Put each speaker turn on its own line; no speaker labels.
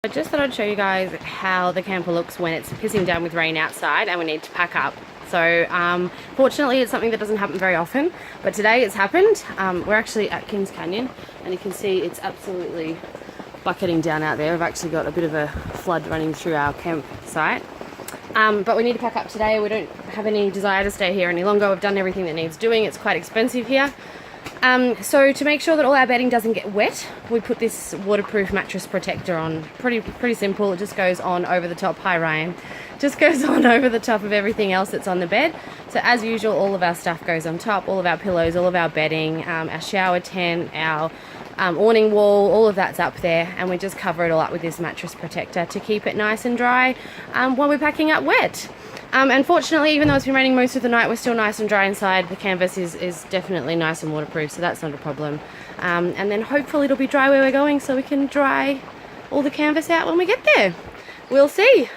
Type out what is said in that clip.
I just thought I'd show you guys how the camper looks when it's pissing down with rain outside and we need to pack up. So fortunately it's something that doesn't happen very often, but today it's happened. We're actually at Kings Canyon and you can see it's absolutely bucketing down out there. We've actually got a bit of a flood running through our campsite. But we need to pack up today. We don't have any desire to stay here any longer. We've done everything that needs doing. It's quite expensive here. So to make sure that all our bedding doesn't get wet, we put this waterproof mattress protector on. Pretty simple. It just goes on over the top. Hi Ryan. Just goes on over the top of everything else that's on the bed. So as usual, all of our stuff goes on top, all of our pillows, all of our bedding, our shower tent, our awning wall, all of that's up there, and we just cover it all up with this mattress protector to keep it nice and dry while we're packing up wet. Unfortunately, even though it's been raining most of the night, we're still nice and dry inside. The canvas is definitely nice and waterproof, so that's not a problem. And then hopefully it'll be dry where we're going so we can dry all the canvas out when we get there. We'll see.